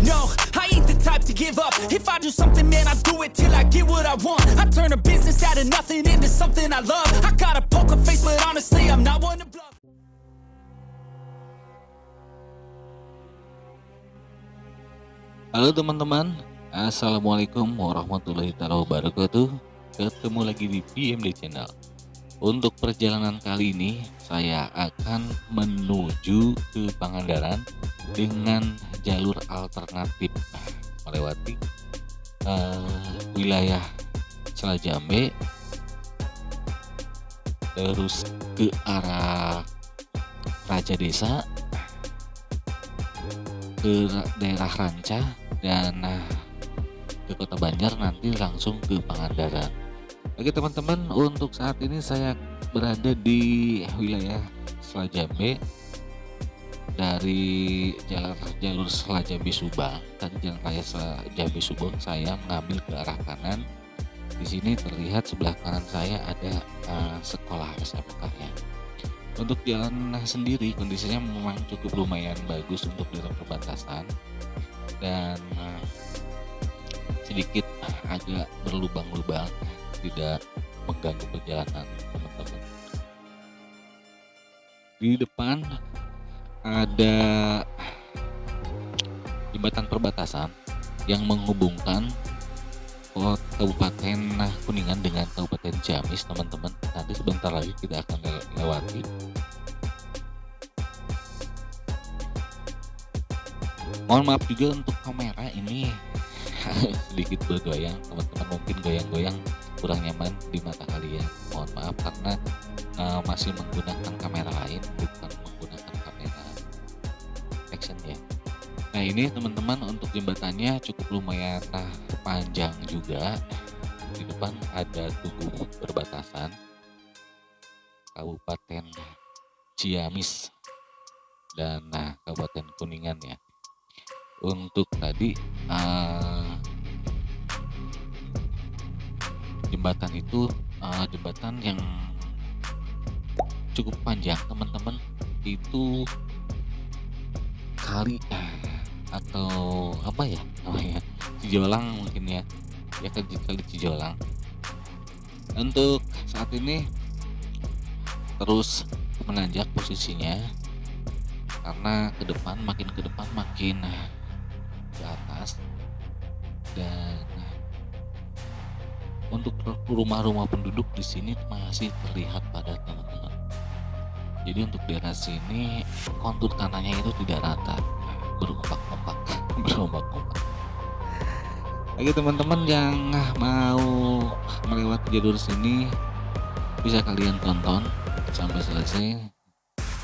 No, I ain't the type to give up. If I do something, man, I do it till I get what I want. I turn a business out of nothing into something I love. I got a poker face, but honestly, I'm not one to bluff. Halo teman-teman, Assalamualaikum warahmatullahi wabarakatuh. Ketemu lagi di PMD Channel. Untuk perjalanan kali ini saya akan menuju ke Pangandaran dengan jalur alternatif melewati wilayah Selajambe, terus ke arah Raja Desa, ke daerah Ranca, dan ke Kota Banjar, nanti langsung ke Pangandaran. Oke teman-teman, untuk saat ini saya berada di wilayah Selajambe dari jalur Selajambe Subang. Tadi jalan raya Selajambe Subang saya mengambil ke arah kanan. Di sini terlihat sebelah kanan saya ada sekolah SMK ya. Untuk jalan sendiri kondisinya memang cukup lumayan bagus untuk daerah perbatasan dan sedikit agak berlubang-lubang, tidak mengganggu perjalanan teman-teman. Di depan ada jembatan perbatasan yang menghubungkan Kabupaten Kuningan dengan Kabupaten Ciamis teman-teman. Nanti sebentar lagi kita akan lewati. Mohon maaf juga untuk kamera ini sedikit bergoyang teman-teman, mungkin goyang-goyang kurang nyaman di mata kalian. Mohon maaf karena masih menggunakan kamera lain, bukan menggunakan kamera action ya. Nah ini teman-teman, untuk jembatannya cukup lumayan panjang juga. Di depan ada tugu perbatasan Kabupaten Ciamis dan Kabupaten Kuningan ya. Untuk tadi jembatan itu jembatan yang cukup panjang teman-teman, itu kali atau apa ya namanya, Cijolang mungkin ya, kali Cijolang. Untuk saat ini terus menanjak posisinya karena ke depan makin ke atas, dan untuk rumah-rumah penduduk di sini masih terlihat padat teman-teman. Jadi untuk daerah sini kontur tanahnya itu tidak rata, berombak-ombak. Bagi teman-teman yang mau melewati jalur sini, bisa kalian tonton sampai selesai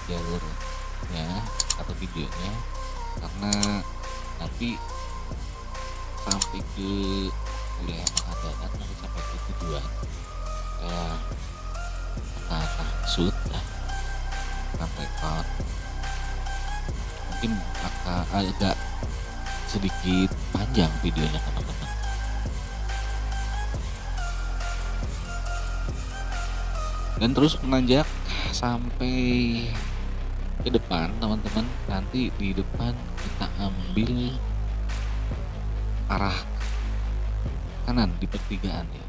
jalurnya atau videonya, karena nanti sampai ke wilayah Pangandaran, nanti sampai ke tujuan Sud sampai Rekor, mungkin agak sedikit panjang videonya teman-teman. Dan terus menanjak sampai ke depan teman-teman. Nanti di depan kita ambil arah kanan di pertigaan ya.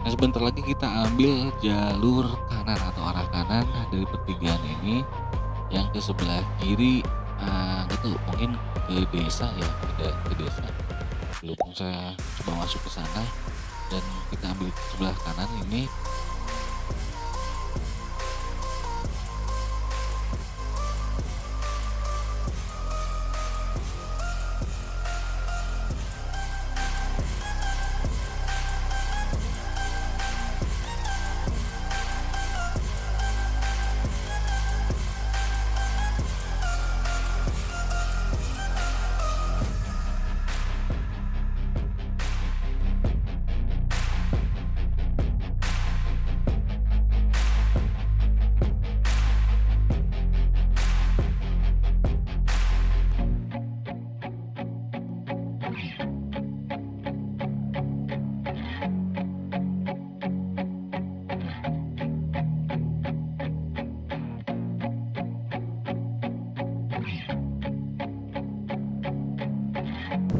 Nah sebentar lagi kita ambil jalur kanan atau arah kanan dari pertigaan ini, yang ke sebelah kiri itu mungkin ke desa ya, ke desa. Belum saya coba masuk ke sana, dan kita ambil ke sebelah kanan ini.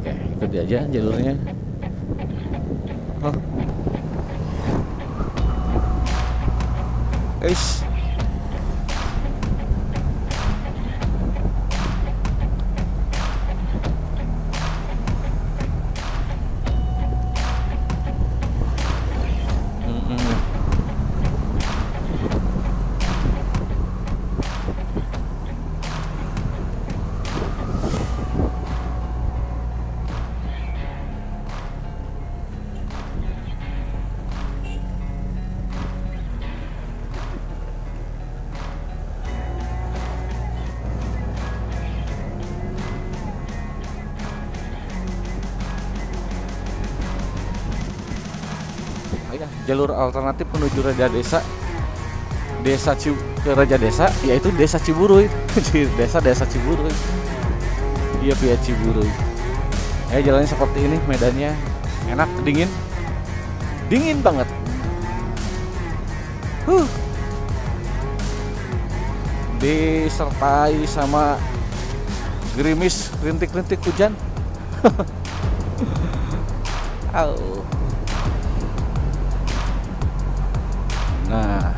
Oke, ikuti aja jalurnya. Oh. Eish. Jalur alternatif menuju Raja Desa, ke Raja Desa, yaitu Desa Ciburuy. Desa Ciburuy. Iya, via Ciburuy. Jalannya seperti ini, medannya enak, dingin banget. Disertai sama gerimis, rintik-rintik hujan. Au. Nah,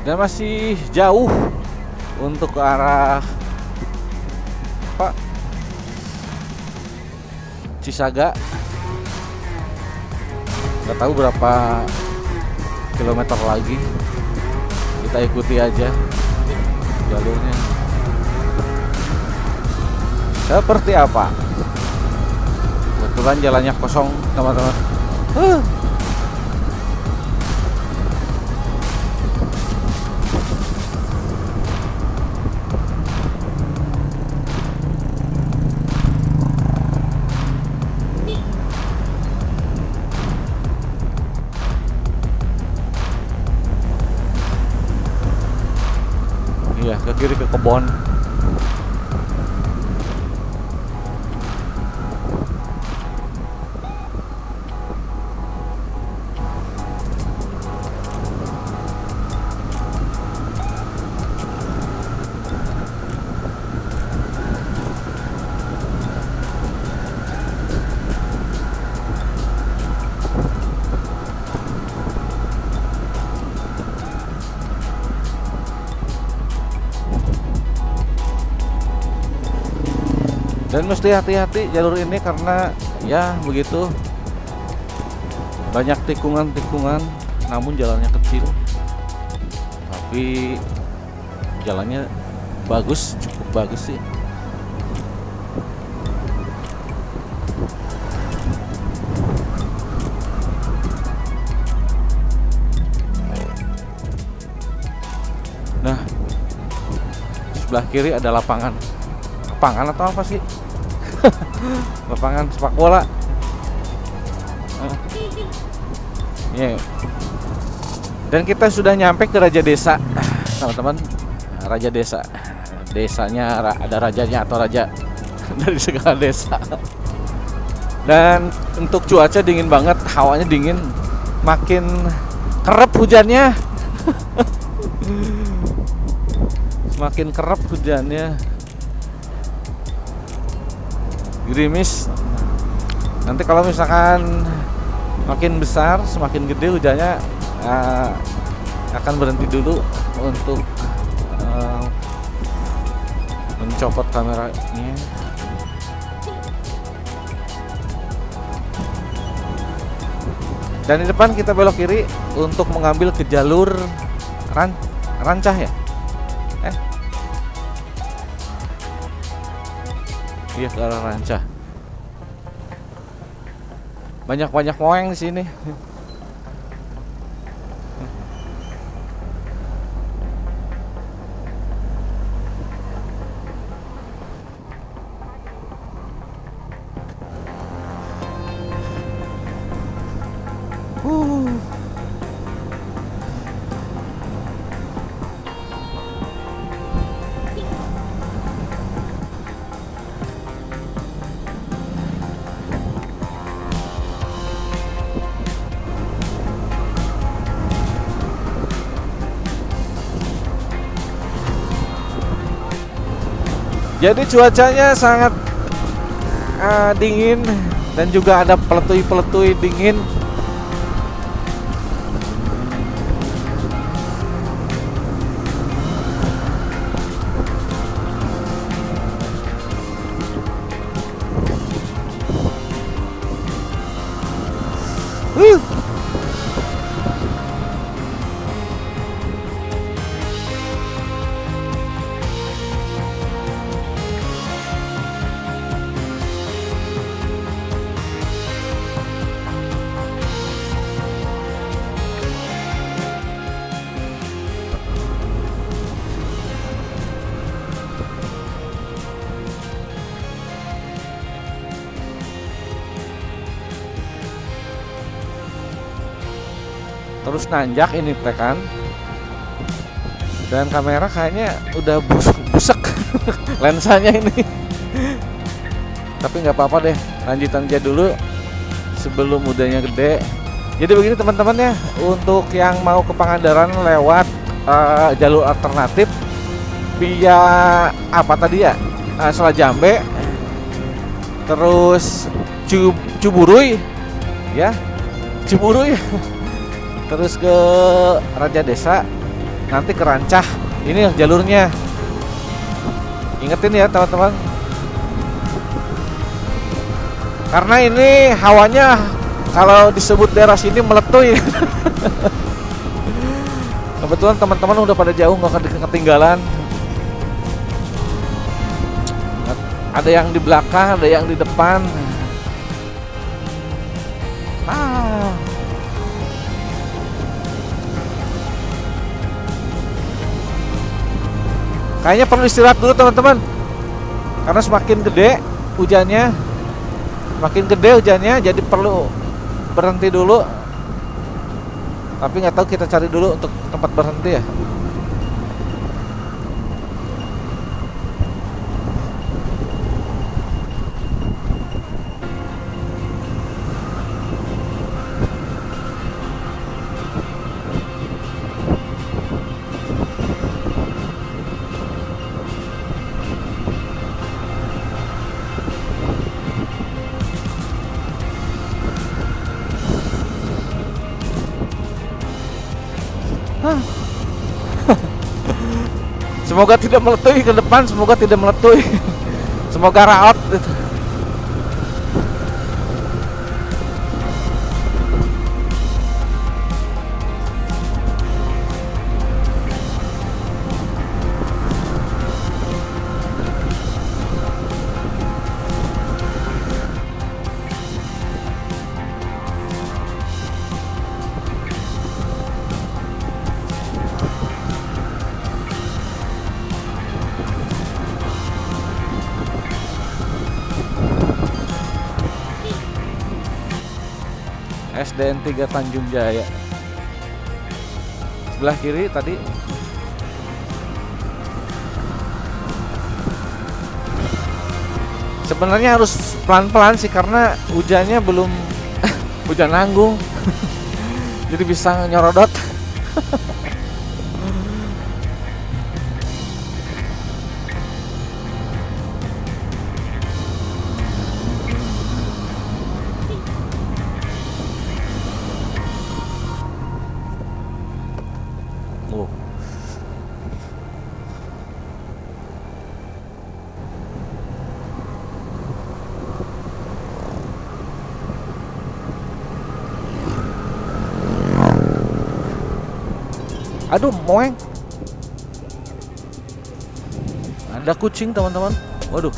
dan masih jauh untuk ke arah Cisaga. Nggak tahu berapa kilometer lagi. Kita ikuti aja jalurnya seperti apa. Kebetulan jalannya kosong, teman-teman. Iya, ke kiri ke kebon. Dan mesti hati-hati jalur ini karena ya begitu, banyak tikungan-tikungan, namun jalannya kecil, tapi jalannya bagus, cukup bagus sih. Nah, sebelah kiri ada lapangan atau apa sih? Lapangan sepak bola. Dan kita sudah nyampe ke Raja Desa, teman-teman. Raja Desa, desanya ada rajanya atau raja dari segala desa. Dan untuk cuaca dingin banget, hawanya dingin, makin kerap hujannya. Semakin kerap hujannya, gerimis. Nanti kalau misalkan makin besar, semakin gede hujannya, akan berhenti dulu untuk mencopot kameranya. Dan di depan kita belok kiri untuk mengambil ke jalur Rancah ya. Iya, ke arah Rancah. Banyak moeng di sini. Uh. Jadi cuacanya sangat dingin dan juga ada peletui-peletui dingin. Terus nanjak ini kan, dan kamera kayaknya udah busek lensanya ini. Tapi nggak apa-apa deh, lanjutan aja dulu sebelum udahnya gede. Jadi begini teman-teman ya, untuk yang mau ke Pangandaran lewat jalur alternatif via apa tadi ya, Selajambe, terus Ciburuy ya, Ciburuy terus ke Raja Desa, nanti ke Rancah. Ini jalurnya, ingetin ya teman-teman, karena ini hawanya kalau disebut daerah sini meletui. Kebetulan teman-teman udah pada jauh, nggak ketinggalan. Ada yang di belakang, ada yang di depan. Kayaknya perlu istirahat dulu teman-teman, karena semakin gede hujannya, jadi perlu berhenti dulu. Tapi nggak tahu, kita cari dulu untuk tempat berhenti ya. Semoga tidak meletui ke depan, semoga tidak meletui. Semoga raot gitu. SDN 3 Tanjung Jaya. Sebelah kiri tadi. Sebenarnya harus pelan-pelan sih, karena hujannya belum hujan nanggung. Jadi bisa nyorodot. Aduh, moeng. Ada kucing teman-teman. Waduh.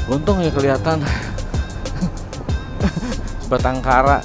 Untung ya kelihatan. Batang kara.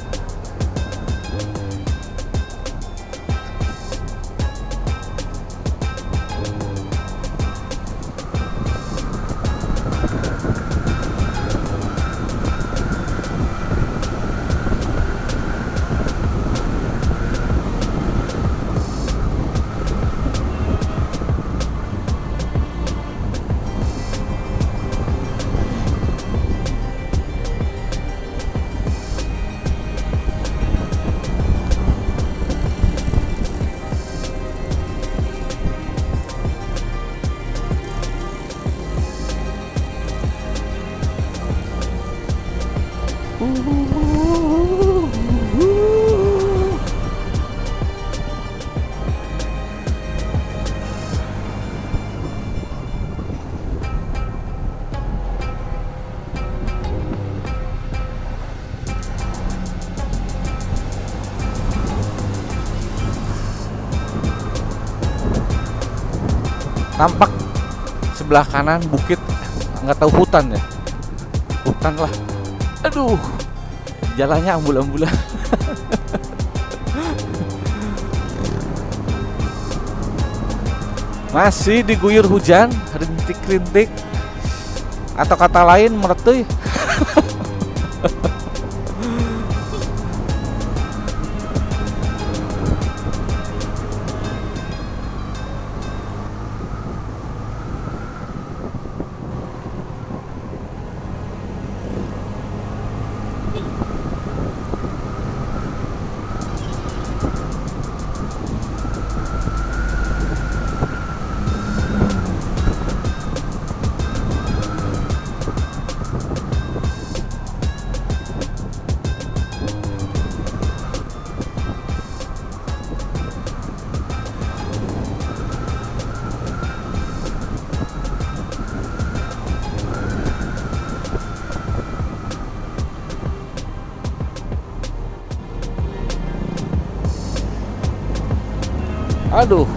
Tampak sebelah kanan bukit, nggak tahu hutan ya, hutan lah. Aduh, jalannya ambul-ambulan. Masih diguyur hujan, rintik-rintik, atau kata lain meretuy. Aduh.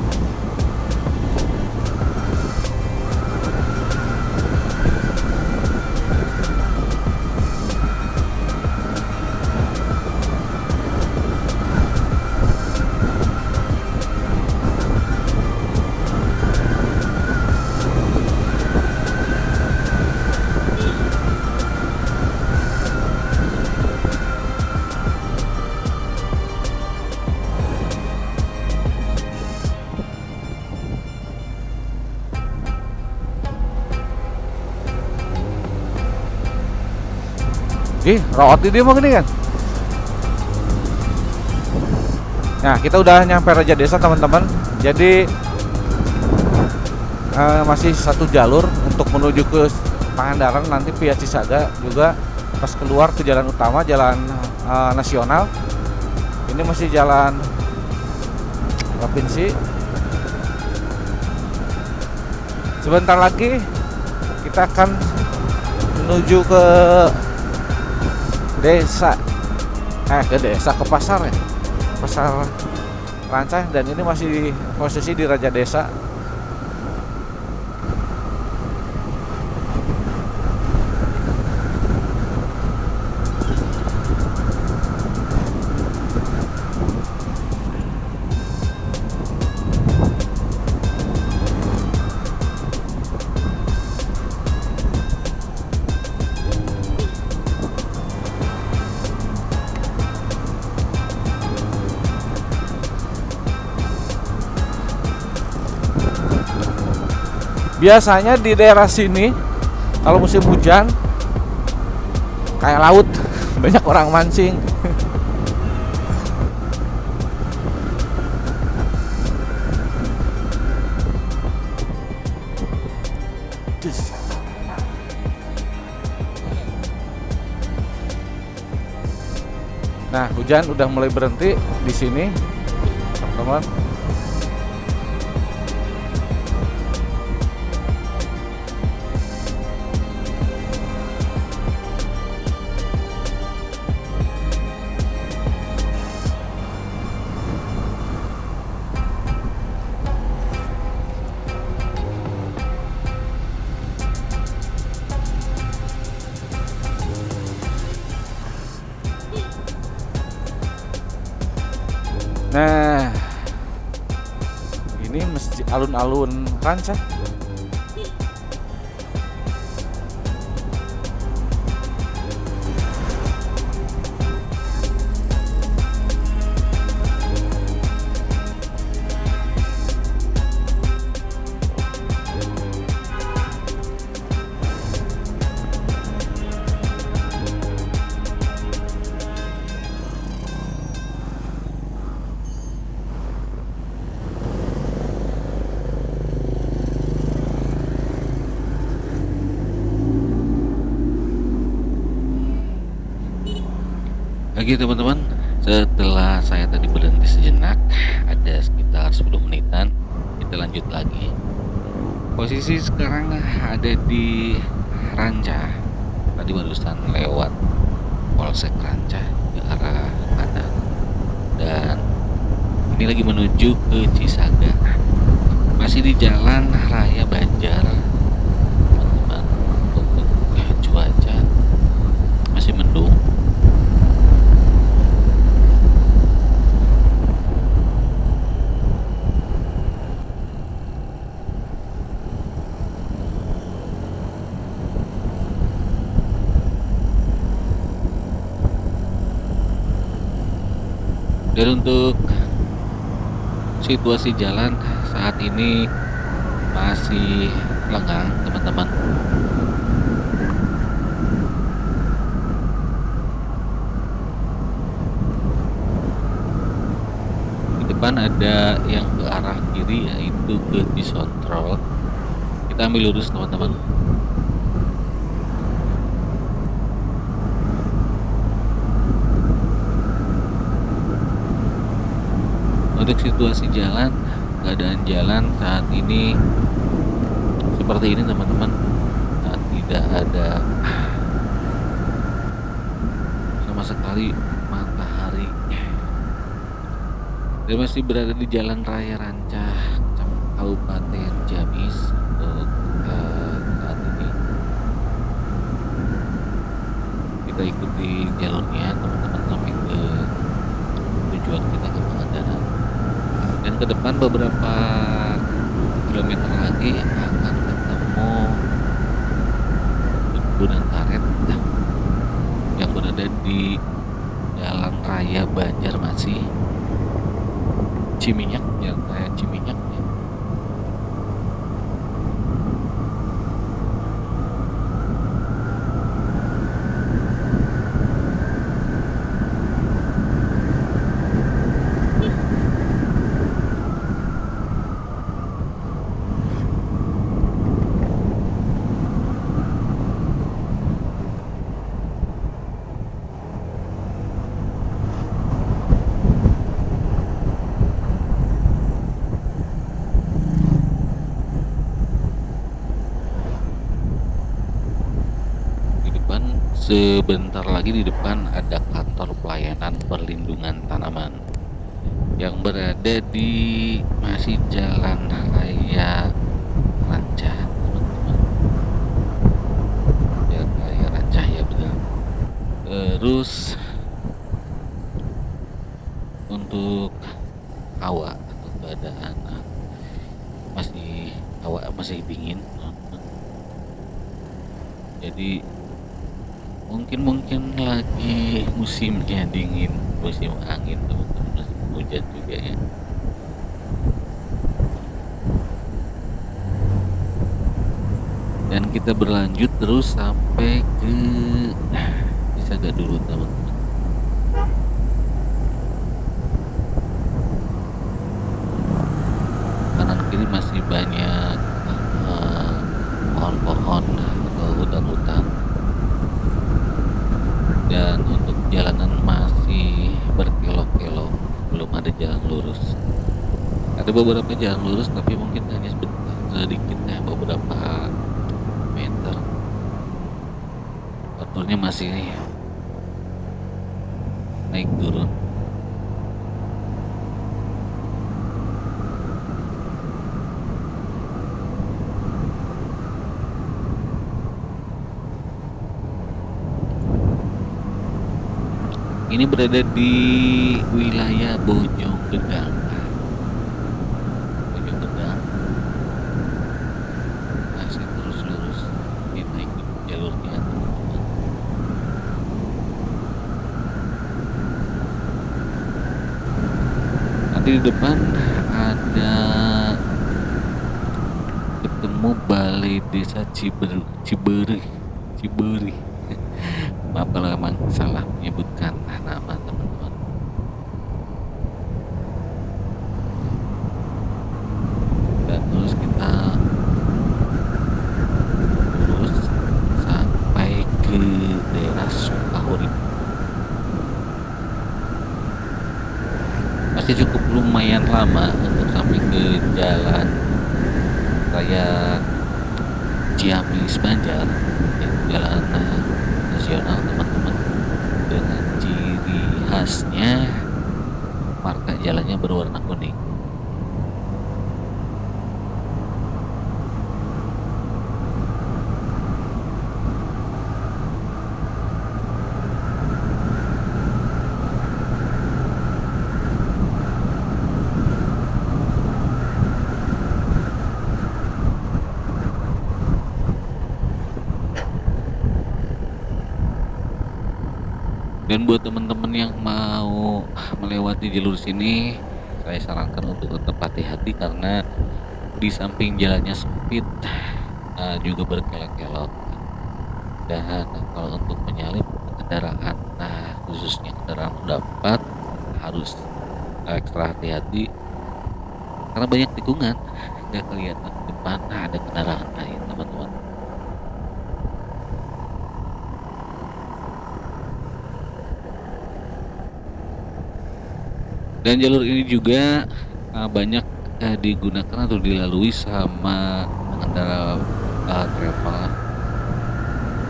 Roti dia mau gini kan. Nah, kita udah nyampe Raja Desa teman-teman. Jadi masih satu jalur untuk menuju ke Pangandaran, nanti via Cisaga juga. Pas keluar ke jalan utama, jalan nasional. Ini masih jalan provinsi. Sebentar lagi kita akan menuju ke desa, ke pasar ya, pasar Rancah, dan ini masih posisi di Raja Desa. Biasanya di daerah sini kalau musim hujan kayak laut, banyak orang mancing. Nah, hujan udah mulai berhenti di sini, teman-teman. Nah, ini masjid alun-alun Rancah. Oke teman-teman, setelah saya tadi berhenti sejenak, ada sekitar 10 menitan, kita lanjut lagi. Posisi sekarang ada di Rancah. Tadi barusan lewat Polsek Rancah ke arah kanan, dan ini lagi menuju ke Cisaga. Masih di jalan raya Banjar, teman-teman. Untuk cuaca masih mendung. Dan untuk situasi jalan saat ini masih lengang, teman-teman. Di depan ada yang ke arah kiri, yaitu ke Cisontrol. Kita ambil lurus, teman-teman. Untuk situasi jalan, keadaan jalan saat ini seperti ini, teman-teman. Tidak ada sama sekali matahari. Dan masih berada di Jalan Raya Rancah, Kabupaten Ciamis. Untuk saat ini kita ikuti jalurnya, teman-teman, sampai ke tujuan kita, ke Pangandaran. Dan ke depan beberapa kilometer lagi akan ketemu Gunung Karet yang berada di Jalan Raya Banjarmasin Ciminyak, Jalan Raya Ciminyak ya. Sebentar lagi di depan ada kantor pelayanan perlindungan tanaman yang berada di masih Jalan Raya Rancah, teman-teman. Jalan Raya Rancah, ya benar. Terus untuk hawa atau keadaan masih dingin, teman-teman. Jadi mungkin lagi musimnya dingin, musim angin, teman-teman. Musim hujan juga ya. Dan kita berlanjut terus sampai ke Cisaga dulu, teman-teman. Kanan kiri masih banyak pohon-pohon atau hutan-hutan. Dan untuk jalanan masih berkelok-kelok, belum ada jalan lurus. Ada beberapa jalan lurus tapi mungkin hanya sedikit ya, beberapa meter. Konturnya masih naik turun. Ini berada di wilayah Bojonggedang. Masih terus lurus, kita ikut jalurnya, teman-teman. Nanti di depan ada ketemu Balai Desa Ciberi. Maaf kalau emang salah menyebutkan nama, teman-teman. Dan terus kita lurus sampai ke daerah Sukahurip. Masih cukup lumayan lama untuk sampai ke Jalan Raya Ciamis Banjar, jalan nasional, teman-teman, dengan ciri khasnya marka jalannya berwarna kuning. Dan buat teman-teman yang mau melewati jalur sini, saya sarankan untuk tetap hati-hati karena di samping jalannya sempit, juga berkelok-kelok. Dan kalau untuk menyalip kendaraan, khususnya kendaraan roda 4 harus ekstra hati-hati karena banyak tikungan, nggak kelihatan di depan ada kendaraan lain, teman-teman. Dan jalur ini juga banyak digunakan atau dilalui sama pengendara travel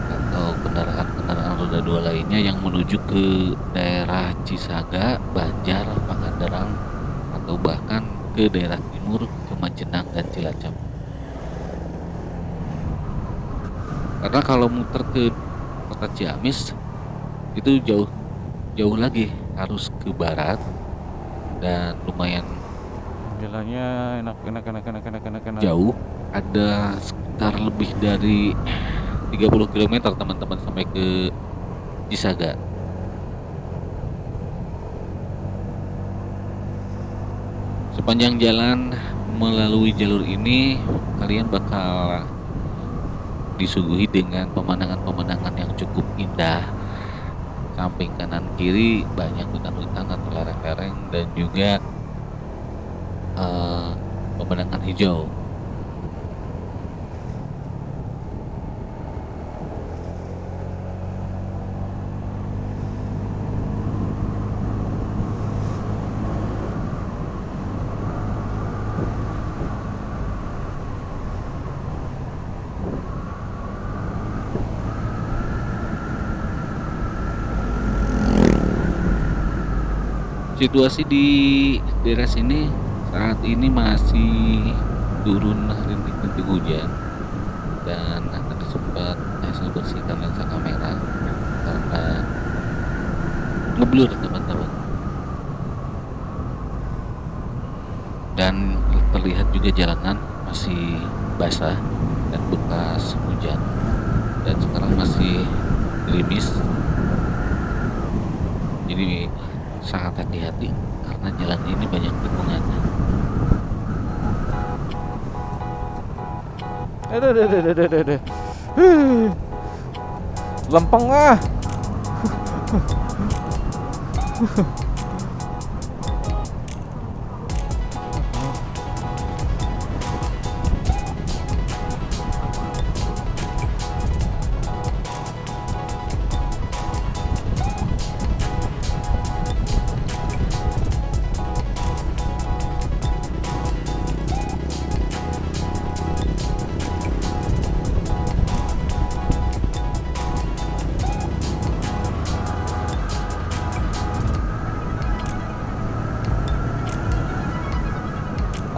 atau kendaraan roda 2 lainnya yang menuju ke daerah Cisaga, Banjar, Pangandaran, atau bahkan ke daerah timur ke Majenang dan Cilacap. Karena kalau muter ke kota Ciamis itu jauh lagi, harus ke barat dan lumayan Jalannya enak. jauh, ada sekitar lebih dari 30 km teman-teman sampai ke Cisaga. Sepanjang jalan melalui jalur ini kalian bakal disuguhi dengan pemandangan-pemandangan yang cukup indah. Samping kanan kiri banyak hutan-hutan atau lereng-lereng dan juga pemandangan hijau. Situasi di daerah sini saat ini masih turun rintik-rintik hujan dan tadi sempat saya bersihkan lensa kamera karena ngeblur, teman-teman. Dan terlihat juga jalanan masih basah dan bekas hujan, dan sekarang masih gerimis. Jadi sangat hati-hati karena jalan ini banyak tikungan. Aduh. Lempeng ah.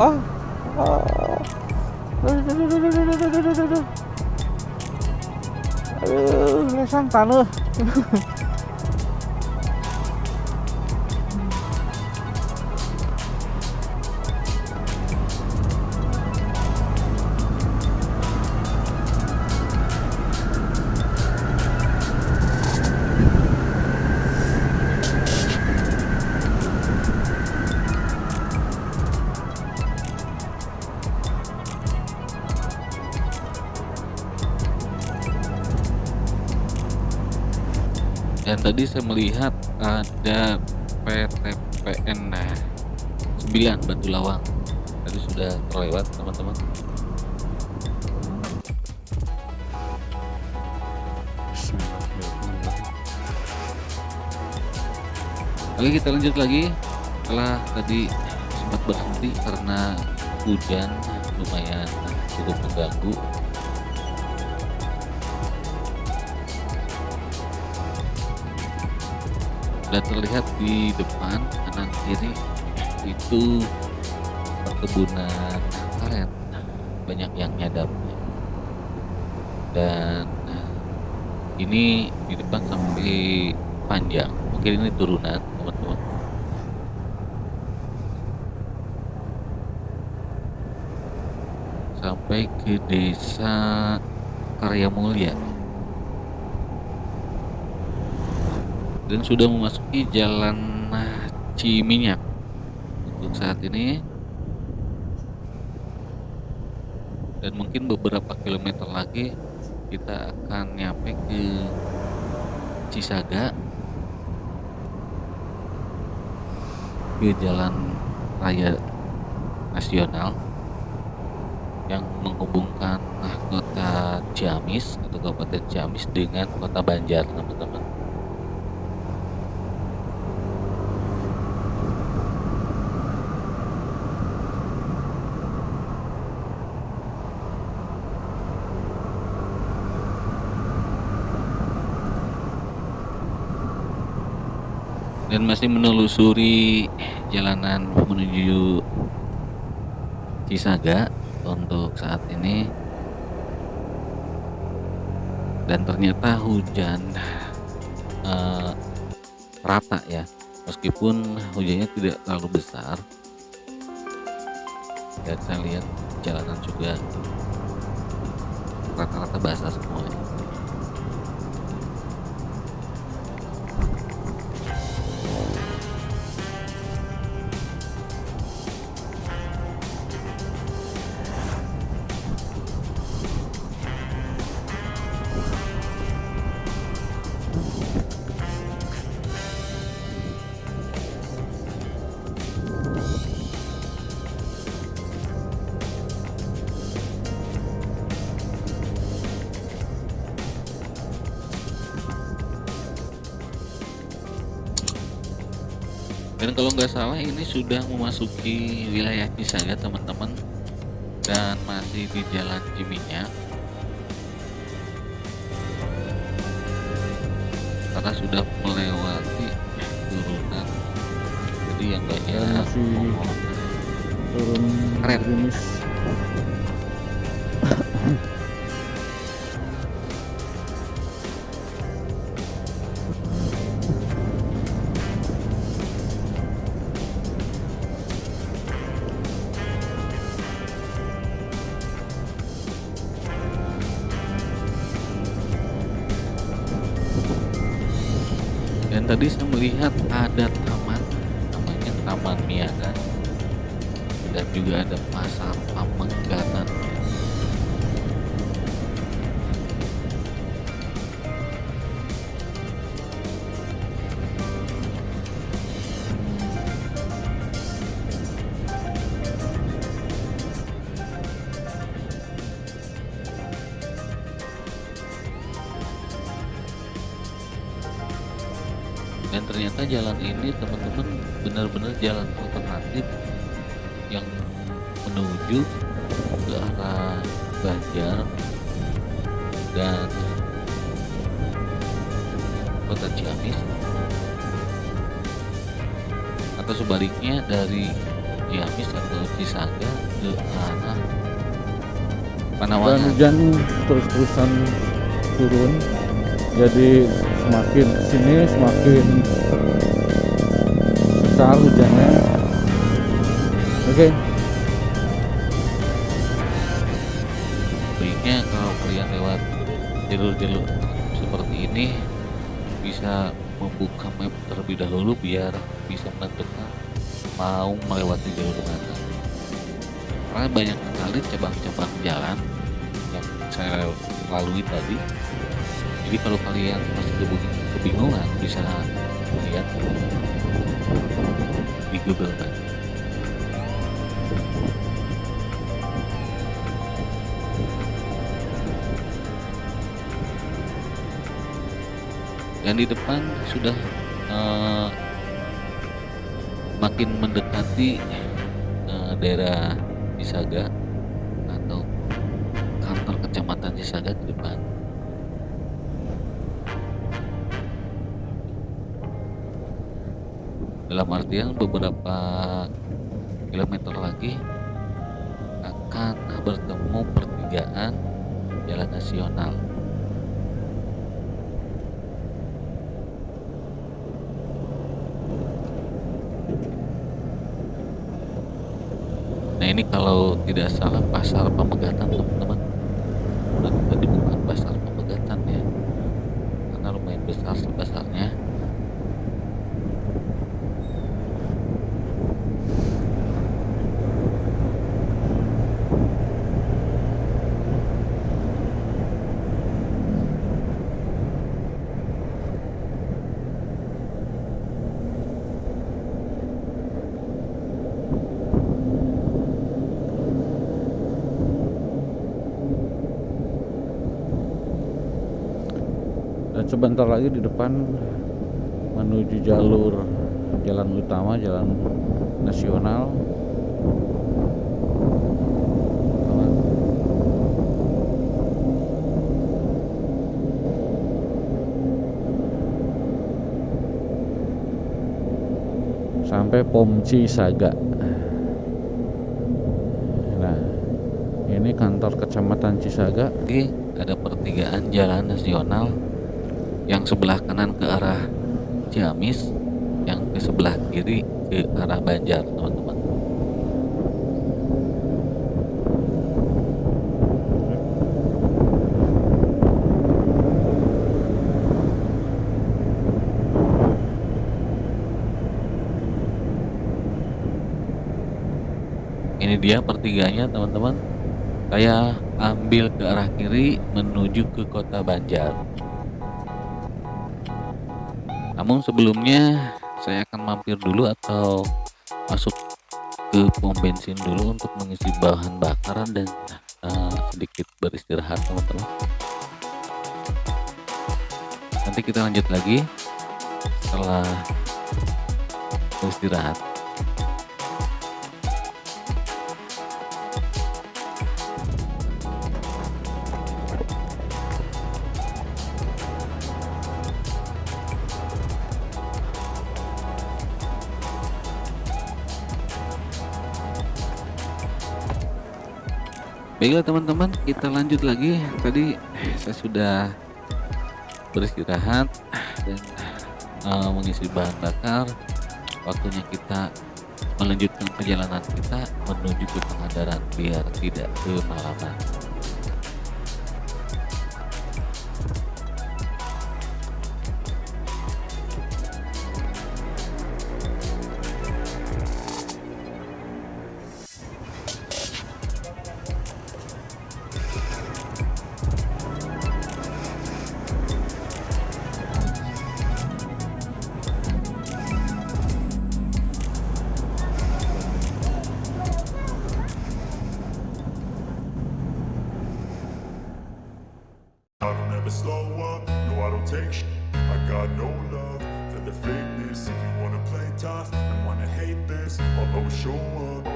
Oh. Aduh, lesang tanah. Dan tadi saya melihat ada PTPN 9 Batu Lawang. Tadi sudah terlewat, teman-teman. Oke, kita lanjut lagi. Setelah tadi sempat berhenti karena hujan lumayan cukup mengganggu. Dan terlihat di depan kanan kiri itu perkebunan karet, banyak yang nyadap. Dan ini di depan sampai panjang, mungkin ini turunan, teman-teman. Sampai ke desa Karya Mulia. dan sudah memasuki jalan Ciminyak untuk saat ini, dan mungkin beberapa kilometer lagi kita akan nyampe ke Cisaga, ke jalan raya nasional yang menghubungkan kota Ciamis atau Kabupaten Ciamis dengan kota Banjar, teman-teman. Dan masih menelusuri jalanan menuju Cisaga untuk saat ini, dan ternyata hujan rata ya, meskipun hujannya tidak terlalu besar, dan saya lihat jalanan juga rata-rata basah semua. Dan kalau nggak salah ini sudah memasuki wilayah Cisaga, teman-teman, dan masih di jalan Ciminyak, karena sudah melewati turunan, jadi yang banyak masih turun keren. gerimis. Dan tadi saya melihat ada taman, namanya Taman Miaga, dan juga ada pasar Pamenggatan. Dan ternyata jalan ini, teman-teman, benar-benar jalan alternatif yang menuju ke arah Banjar dan kota Ciamis, atau sebaliknya dari Ciamis atau Cisaga ke arah Dan Panawangan. hujan terus-terusan turun, jadi semakin sini semakin besar hujannya. Oke. Baiknya kalau kalian lewat jalur-jalur seperti ini bisa membuka map terlebih dahulu biar bisa menentukan mau melewati jalur mana, karena banyak sekali cabang-cabang jalan yang saya lalui tadi. Jadi kalau kalian masih kebingungan bisa lihat di Google Maps. Dan di depan sudah makin mendekati daerah Cisaga atau kantor kecamatan Cisaga di depan. Dalam artian beberapa kilometer lagi akan bertemu pertigaan jalan nasional. Nah ini kalau tidak salah pasar Pamenggatan, teman-teman. Tadi bukan pasar Pamenggatan ya, karena lumayan besar sih pasarnya. sebentar lagi di depan menuju jalur jalan utama, jalan nasional. Sampai Pom Cisaga. Nah, ini kantor kecamatan Cisaga. Oke, ada pertigaan jalan nasional yang sebelah kanan ke arah Ciamis, yang ke sebelah kiri ke arah Banjar, teman-teman. Ini dia pertiganya, teman-teman. Saya ambil ke arah kiri menuju ke kota Banjar. Namun sebelumnya saya akan mampir dulu atau masuk ke pom bensin dulu untuk mengisi bahan bakar dan sedikit beristirahat, teman-teman. Nanti kita lanjut lagi setelah beristirahat. Baiklah teman-teman, kita lanjut lagi. Tadi saya sudah beristirahat dan mengisi bahan bakar. Waktunya kita melanjutkan perjalanan kita menuju ke Pangandaran biar tidak kemalaman. I don't ever slow up, no I don't take sh**. I got no love for the fakeness. If you wanna play tough and wanna hate this, I'll always show up.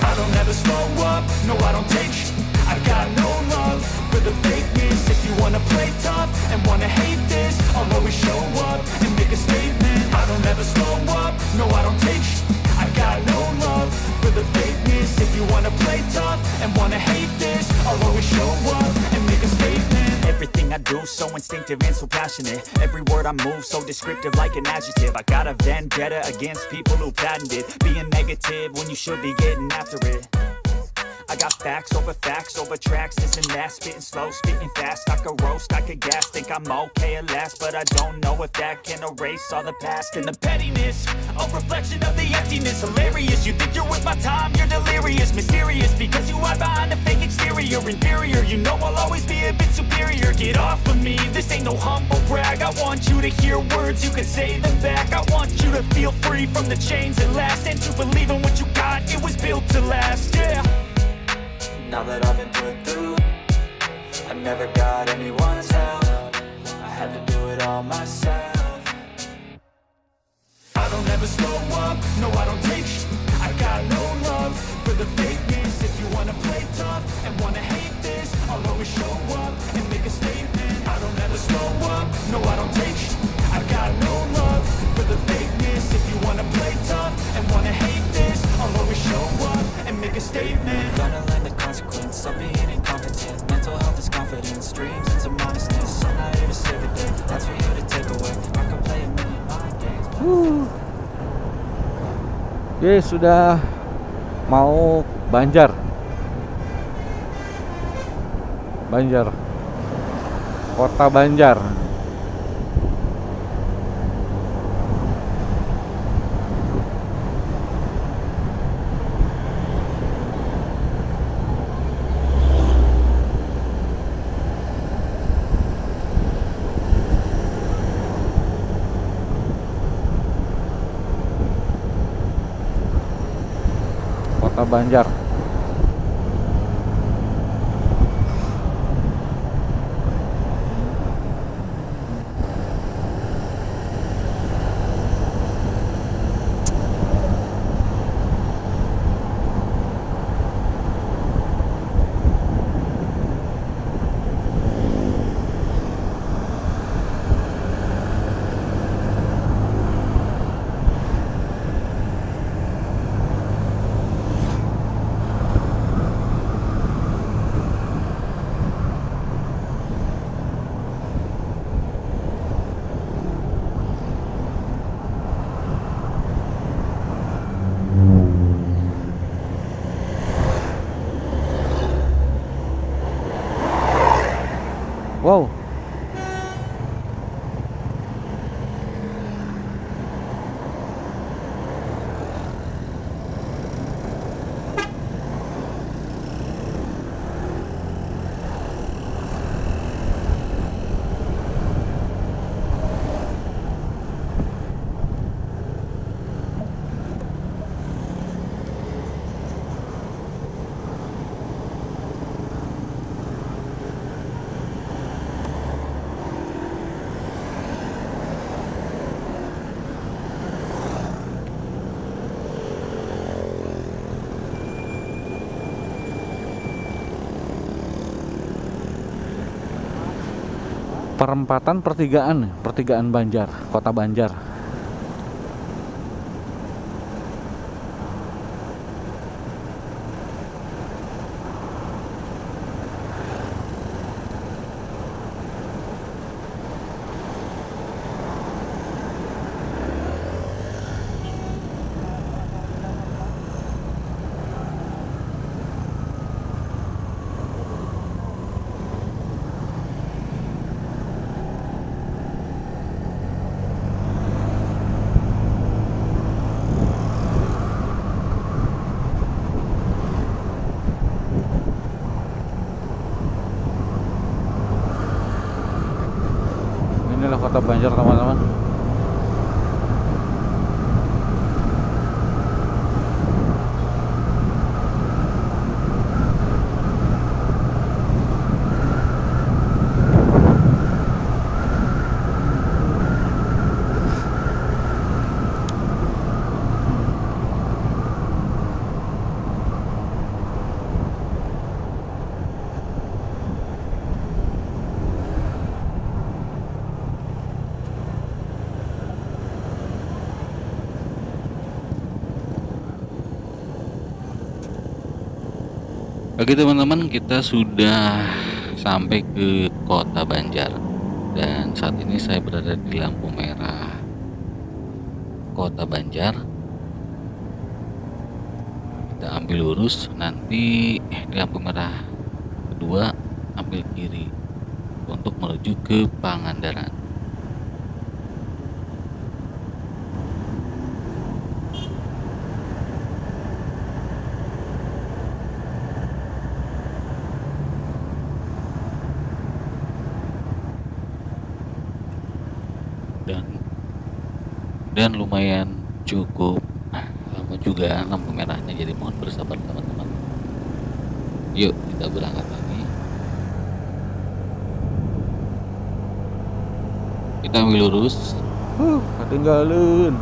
I don't ever slow up, no I don't take sh**. I got no love for the fakeness. If you wanna play tough and wanna hate this, I'll always show up and make a statement. I don't ever slow up, no I don't take sh**. I got no love for the fakeness. If you wanna play tough and wanna hate this, I'll always show up and make a statement. Everything I do so instinctive and so passionate. Every word I move so descriptive like an adjective. I got a vendetta against people who patented being negative when you should be getting after it. I got facts over tracks, this and that, spitting slow, spitting fast. I could roast, I could gas, think I'm okay at last, but I don't know if that can erase all the past and the pettiness. A reflection of the emptiness, hilarious. You think you're worth my time, you're delirious, mysterious, because you hide behind a fake exterior. Inferior, you know I'll always be a bit superior. Get off of me, this ain't no humble brag. I want you to hear words, you can say them back. I want you to feel free from the chains that last, and to believe in what you got, it was built to last, yeah. Now that I've been put through, I never got anyone's help. I had to do it all myself. I don't ever slow up, no I don't take sh**. I got no love for the fakeness. If you wanna play tough and wanna hate this, I'll always show up and make a statement. I don't ever slow up, no I don't take sh**. I got no love for the fakeness. If you wanna play tough and wanna hate this, I'll always show up and make a statement. Gonna learn the consequence of being incompetent. Mental health is confidence, dreams and some honestness. I'm not here to save the day, that's for you to take away. I can play a million mind games. Oke, sudah mau Banjar. Kota Banjar. Kota Banjar. perempatan pertigaan Banjar, kota Banjar. Inilah kota Banjar teman-teman. Oke teman-teman, kita sudah sampai ke kota Banjar dan saat ini saya berada di lampu merah kota Banjar. Kita ambil lurus, nanti di lampu merah kedua ambil kiri untuk menuju ke Pangandaran. Dan lumayan cukup lama juga lampu merahnya, jadi mohon bersabar teman-teman. Yuk kita berangkat lagi. Kita ambil lurus, Ketinggalan.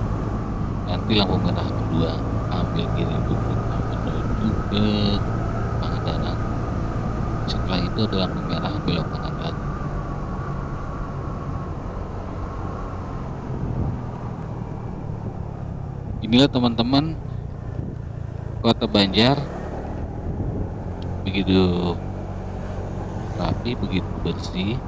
nanti lampu merah kedua ambil kiri dulu menuju ke Pangandaran. Setelah itu ada lampu merah belok kanan lagi. Inilah teman-teman kota Banjar, begitu rapi, begitu bersih.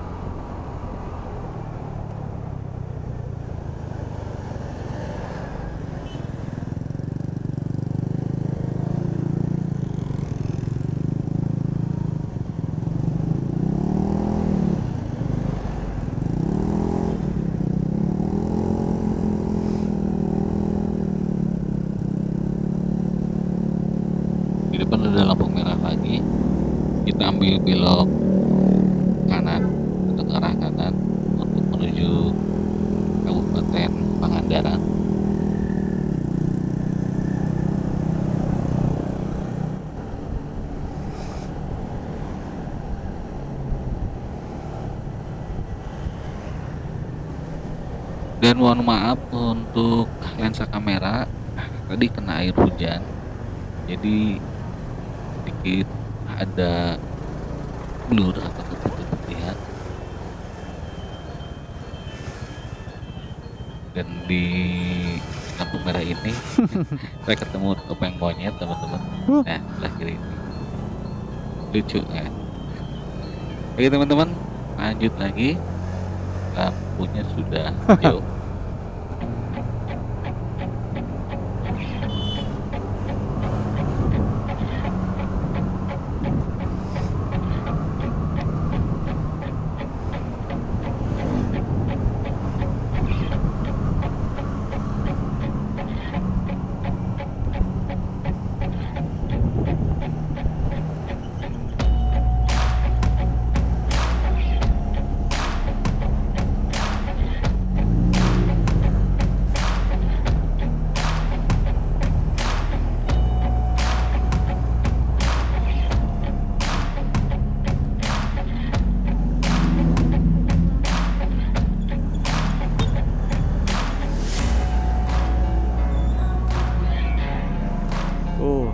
Di depan ada lampu merah lagi, kita ambil belok kanan atau ke arah kanan untuk menuju Kabupaten Pangandaran. Dan mohon maaf untuk lensa kamera, tadi kena air hujan, jadi sedikit ada blur atau keputih-putihan. Dan di lampu merah ini saya ketemu topeng monyet teman-teman. Nah, sebelah kiri ini lucu kan. Oke teman-teman, lanjut lagi. Lampunya sudah hijau.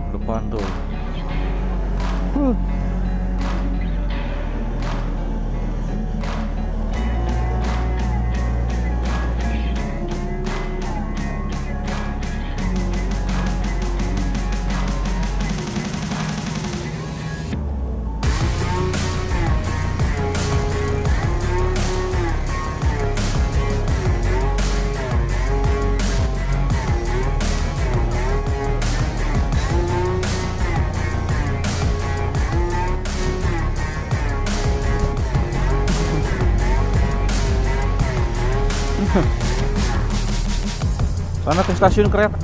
Depan tuh. Karena ke stasiun kereta.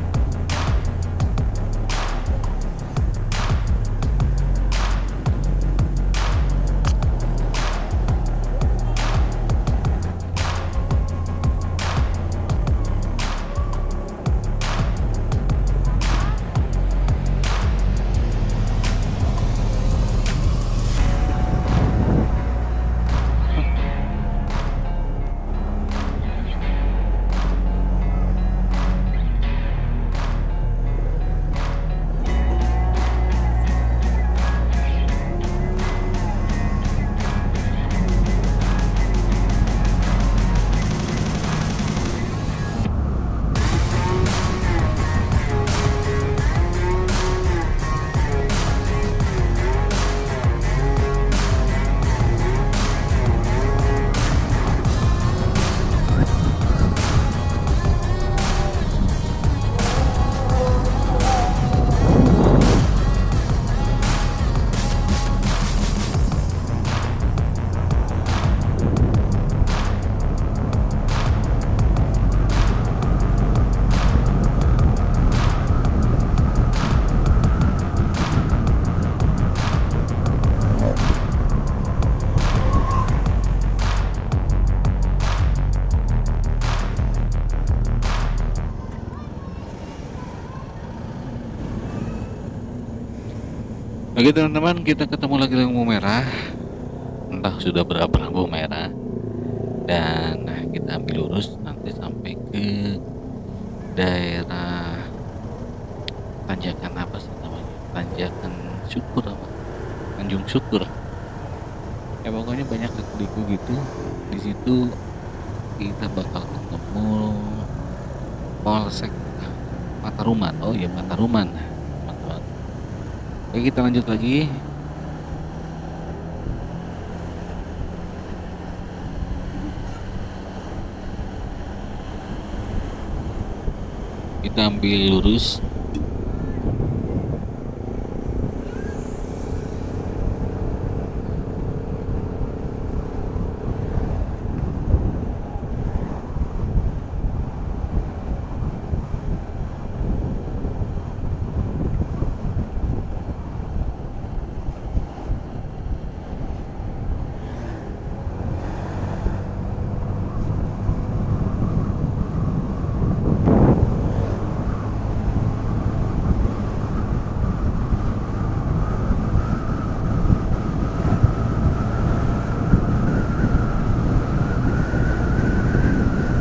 Oke teman-teman, kita ketemu lagi lampu merah. Entah sudah berapa lampu merah. Dan kita ambil lurus nanti sampai ke daerah tanjakan apa sih namanya? Tanjakan Syukur apa? Tanjung Syukur. Ya pokoknya banyak liku-liku gitu. Di situ kita bakal ketemu Polsek Pataruman. Oh iya, Pataruman, teman-teman. Oke, kita lanjut lagi. Kita ambil lurus.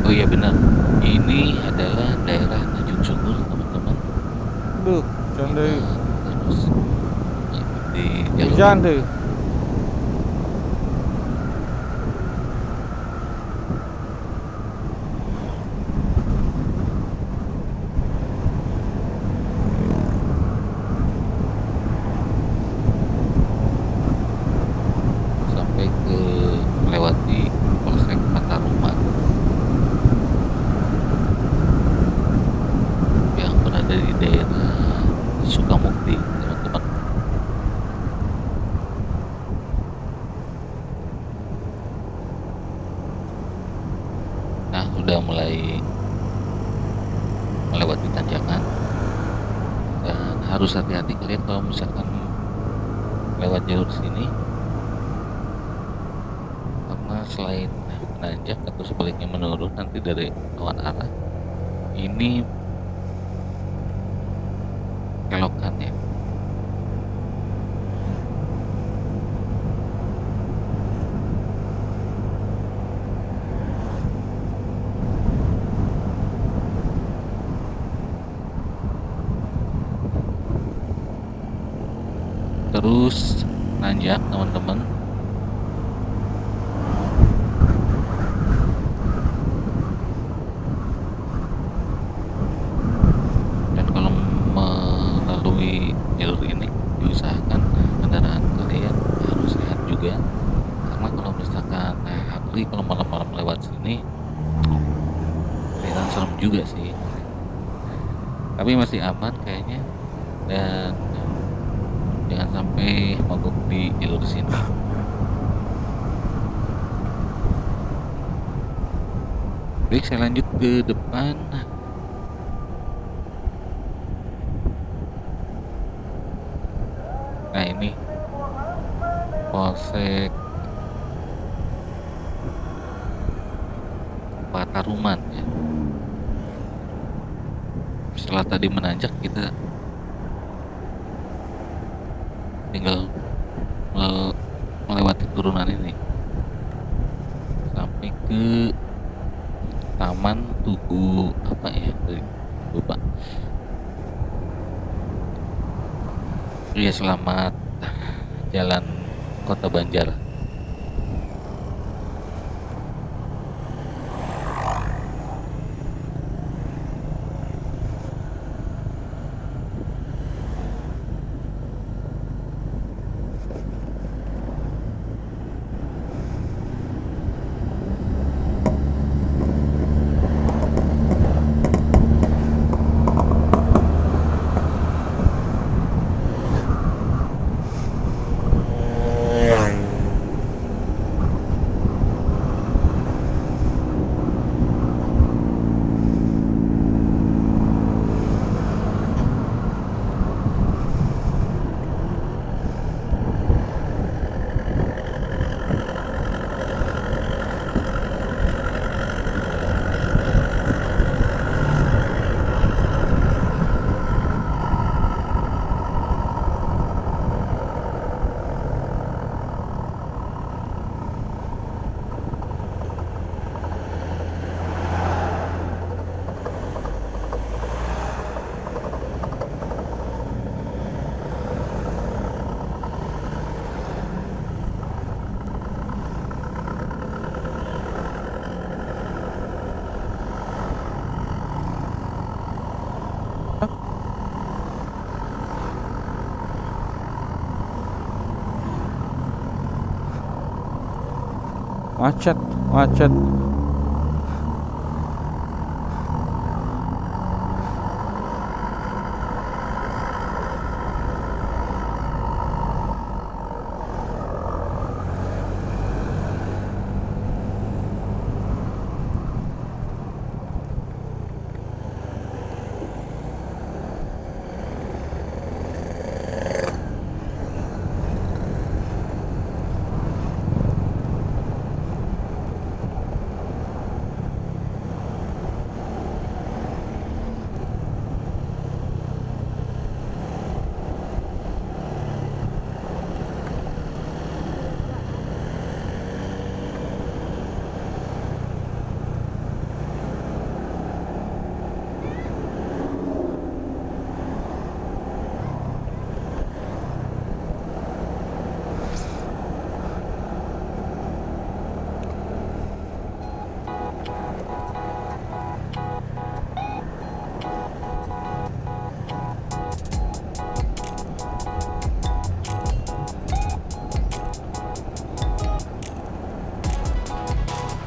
Oh iya benar, ini adalah daerah Tanjung Syukur teman-teman. Duh, jangan deh. Terus di jalur Hujan deh. sampai ke melewati Polsek Pataruman yang berada di daerah Sukamukti, teman-teman. Nah, udah mulai melewati tanjakan dan harus hati-hati kalian kalau misalkan lewat jalur sini, karena selain menanjak atau sebaliknya menurun nanti dari lawan arah, ini kelokannya. Terus nanjak teman-teman. Dan kalau melalui jalur ini diusahakan kendaraan kalian harus sehat juga, karena kalau misalkan apalagi kalau malam-malam lewat sini kelihatan serem juga sih, tapi masih aman kayaknya, dan jangan sampai mogok di jalur sini. Baik, saya lanjut ke depan. Nah ini Polsek Pataruman ya. Setelah tadi menanjak, kita tinggal melewati turunan ini sampai ke Taman Tugu apa ya tadi, lupa. Iya, selamat jalan Kota Banjar. Macet, macet.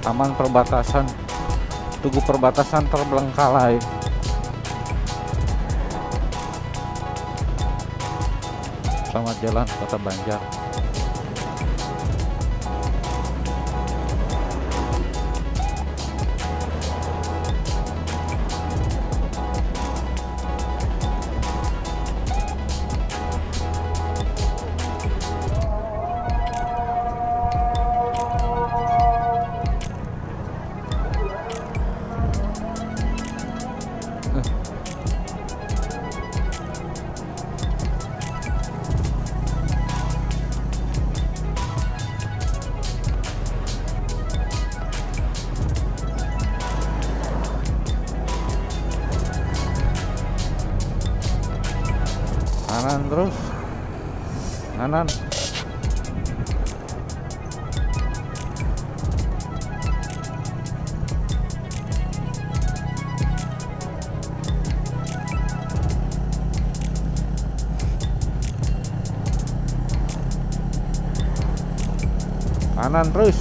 Taman perbatasan Tugu Perbatasan Terbengkalai. Selamat jalan Kota Banjar. Kanan terus, kanan. Kanan terus.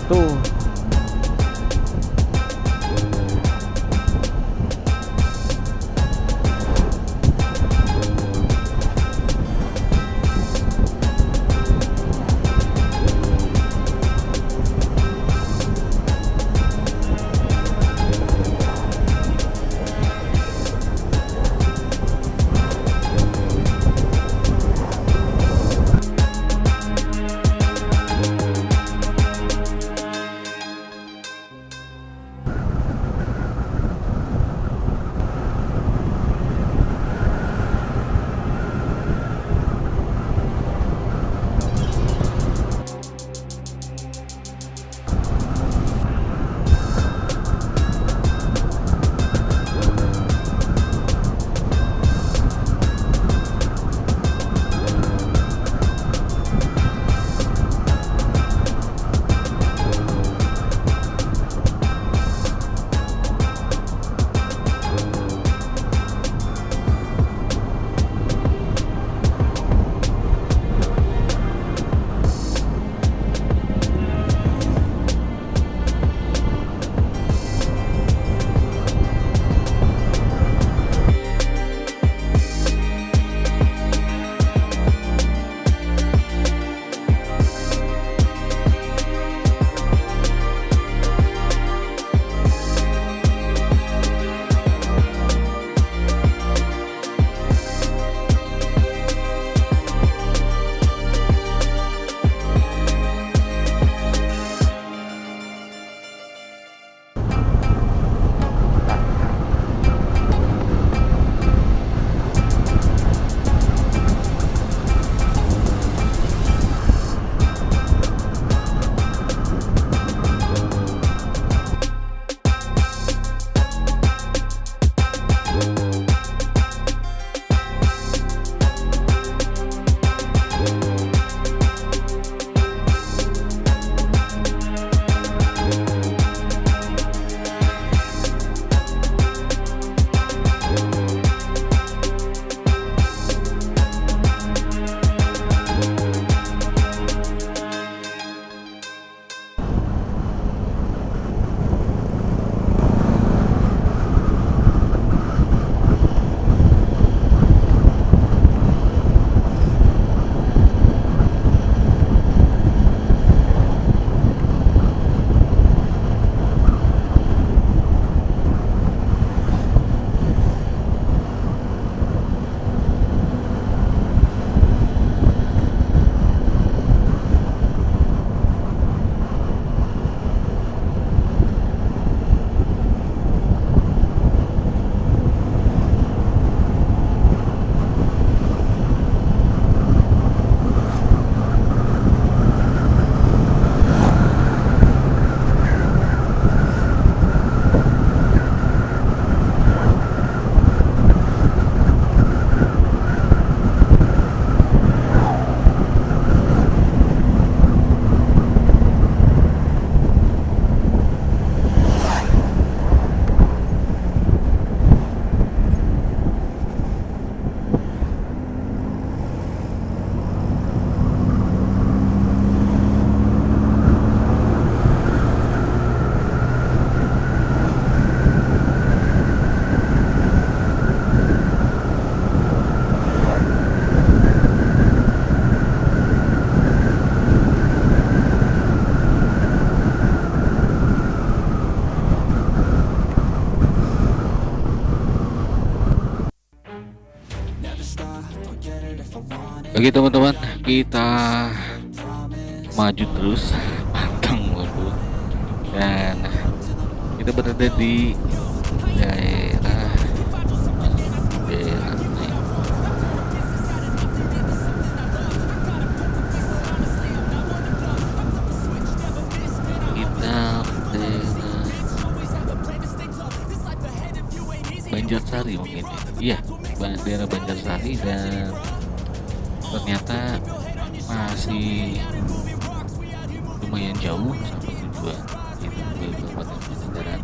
Tuh. Oke teman-teman, kita maju terus pantang mundur, dan kita berada di daerah Banjarsari mungkin ya. Iya, daerah Banjarsari, dan ternyata masih lumayan jauh sampai tujuan itu di Kabupaten Pangandaran.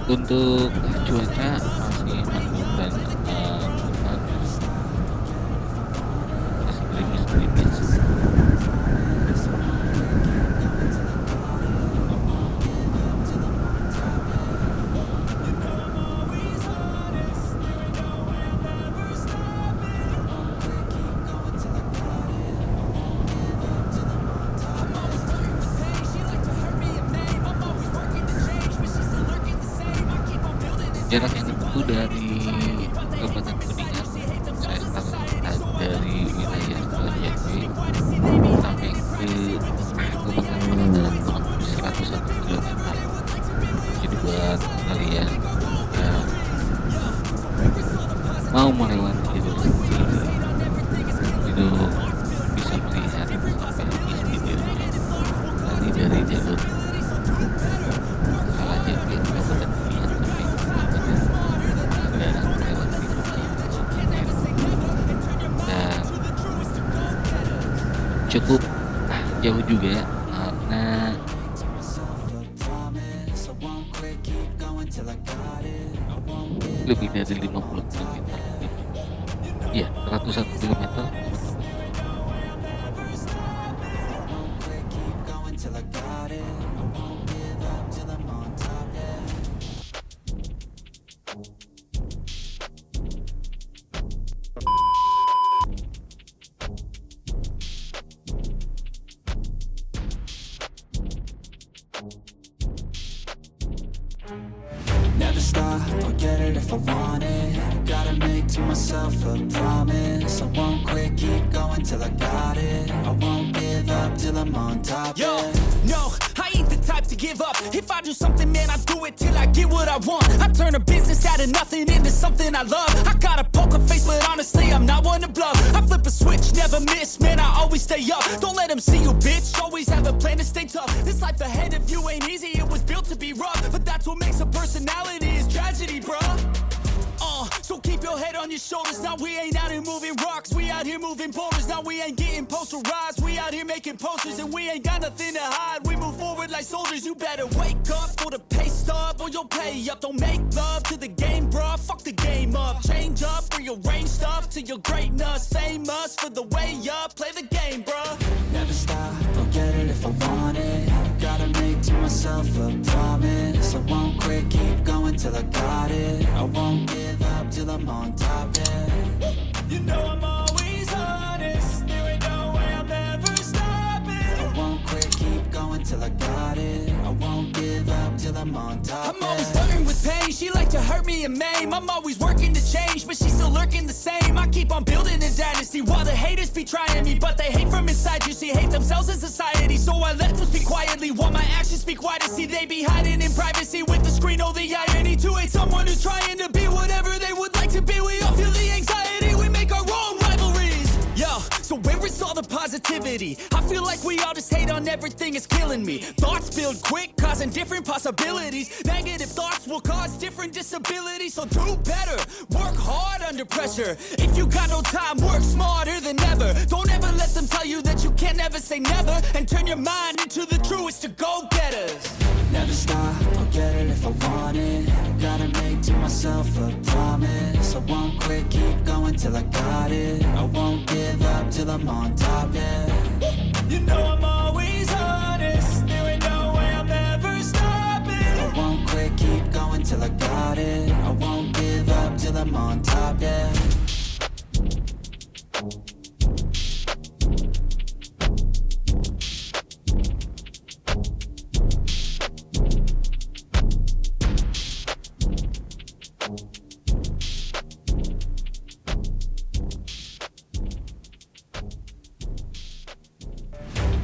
Untuk cuaca masih mendung dan jarak yang ditempuh dari Kabupaten Kuningan, saya startkan dari wilayah Rajadesa sampai ke Kabupaten Kuningan kurang lebih 101 km. Jadi buat kalian yang mau melewati jalur kecil itu bisa melihat sampai habis video dari jalur Salajengke Kabupaten Kuningan sampai Kabupaten dan melewati dan cukup jauh juga ya, karena lebih dari 50 km. Iya, 101 km. Never stop, I'll get it if I want it. Gotta make to myself a promise. I won't quit, keep going till I got it. I won't give up till I'm on top. Yo, no, I ain't the type to give up. If I do something, man, I do it till I get what I want. I turn a business out of nothing into something I love. I got a poker face, but honestly, I'm not one to bluff. I flip a switch, never miss, man, I always stay up. Don't let them see you, bitch, always have a plan to stay tough. This life ahead of you ain't easy, it was built to be rough. But that's what makes a personality, is tragedy, bruh. So keep your head on your shoulders. Now we ain't out here moving rocks, we out here moving boulders. Now we ain't getting posterized, we out here making posters. And we ain't got nothing to hide, we move forward like soldiers. You better wake up for the pay stub or you'll pay up. Don't make love to the game, bruh, fuck the game up. Change up, rearrange stuff to your greatness. Famous for the way up, play the game, bruh. Never stop, I'll get it if I want it. Gotta make to myself a promise. I won't quit, keep going till I got it. I won't give up till I'm on top, yeah. You know I'm always honest, there ain't no way I'm ever stopping. I won't quit, keep going till I got it. I won't give up till I'm on top, I'm always yeah. flirting with pain, she like to hurt me and maim. I'm always working to change, but she's still lurking the same. I keep on building a dynasty while the haters be trying me. But they hate from inside, you see, hate themselves in society. So I let them speak quietly while my actions speak wider. See, they be hiding in privacy with the screen, oh the irony. To hate someone who's trying to be whatever they would like to be. We all feel the anxiety, we make our own rivalries. Yo, so where is all the positivity? I feel like we all just hate on everything, it's killing me. Thoughts build quick, causing different possibilities. Negative thoughts will cause different disabilities. So do better, work hard under pressure. If you got no time, work smarter than ever. Don't ever let them tell you that you can never say never. And turn your mind into the truest to go-getters. Never stop, I'll get it if I want it. Gotta make to myself a promise. I won't quit, keep going till I got it. I won't give up till I'm on top, yeah. You know I'm always honest, there ain't no way I'm ever stopping. I won't quit, keep going till I got it. I won't give up till I'm on top, yeah.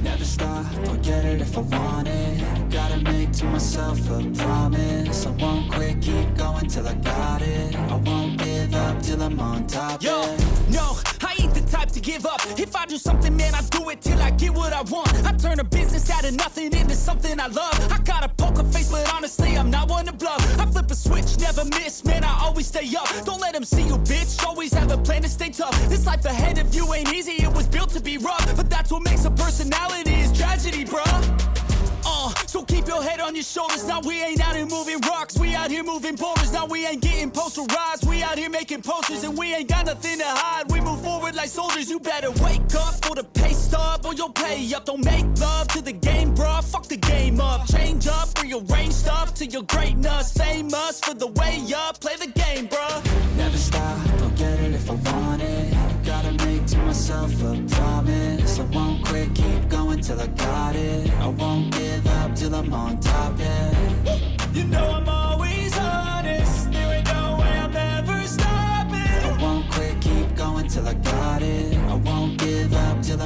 Never stop, I'll get it if I want it. Gotta make to myself a promise. I won't quit, keep going till I got it. I won't give up till I'm on top, Yo, yeah. no, I ain't the type to give up. If I do something, man, I do it till I get what I want. I turn a business out of nothing into something I love. I got a poker face, but honestly, I'm not one to bluff. I flip a switch, never miss, man, I always stay up. Don't let them see you, bitch, always have a plan to stay tough. This life ahead of you ain't easy, it was built to be rough. But that's what makes a personality, is tragedy, bruh. So keep your head on your shoulders. Now we ain't out here moving rocks, we out here moving boulders. Now we ain't getting posterized, we out here making posters. And we ain't got nothing to hide, we move forward like soldiers. You better wake up for the pay stub or you'll pay up. Don't make love to the game, bruh, fuck the game up. Change up, rearrange stuff to your greatness. Famous for the way up, play the game, bruh. Never stop, I'll get it if I want it. Gotta make to myself a promise. I won't quit, keep going till I got it. I won't give up till I'm on top, yeah. You know I'm always honest, there ain't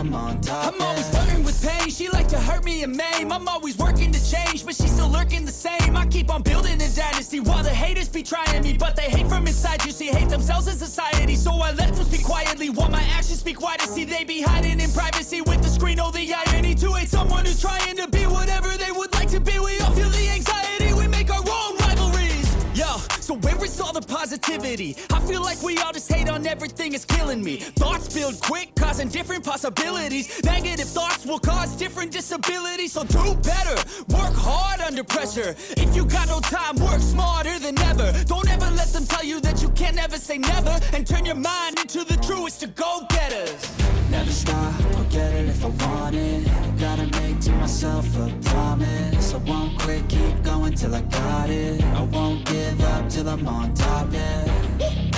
I'm on top. I'm always flirting with pain, she like to hurt me and maim. I'm always working to change, but she's still lurking the same. I keep on building a dynasty while the haters be trying me, but they hate from inside. You see, hate themselves in society, so I let them speak quietly while my actions speak wider. See, they be hiding in privacy with the screen. Oh, the irony to hate someone who's trying to be whatever they would like to be. We all feel the anxiety, we make our own rivalries. Yo, so where is all the positivity? I feel like we all just hate on everything, it's killing me. Thoughts build quick, causing different possibilities. Negative thoughts will cause different disabilities. So do better, work hard under pressure. If you got no time, work smarter than ever. Don't ever let them tell you that you can't never say never. And turn your mind into the truest to go-getters. Never stop, I'll get it if I want it. Gotta make to myself a promise. I won't quit, keep going till I got it. I won't give up till I'm on top, yeah.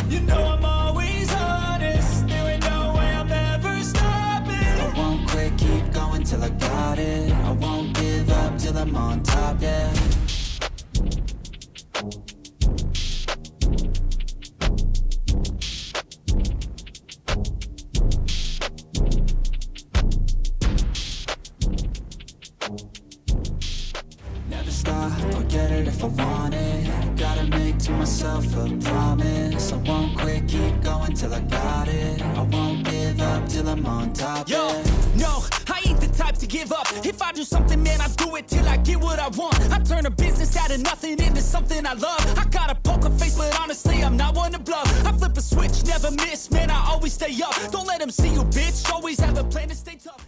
You know I'm always honest. There ain't no way I'm ever stopping. I won't quit, keep going till I got it. I won't give up till I'm on top, yeah. Never stop, I'll get it if I want it. Gotta make to myself a promise. I won't quit, keep going till I got it. I won't give up till I'm on top. Yo, no, I ain't the type to give up. If I do something, man, I do it till I get what I want. I turn a business out of nothing into something I love. I got a poker face, but honestly, I'm not one to bluff. I flip a switch, never miss, man, I always stay up. Don't let them see you, bitch, always have a plan to stay tough.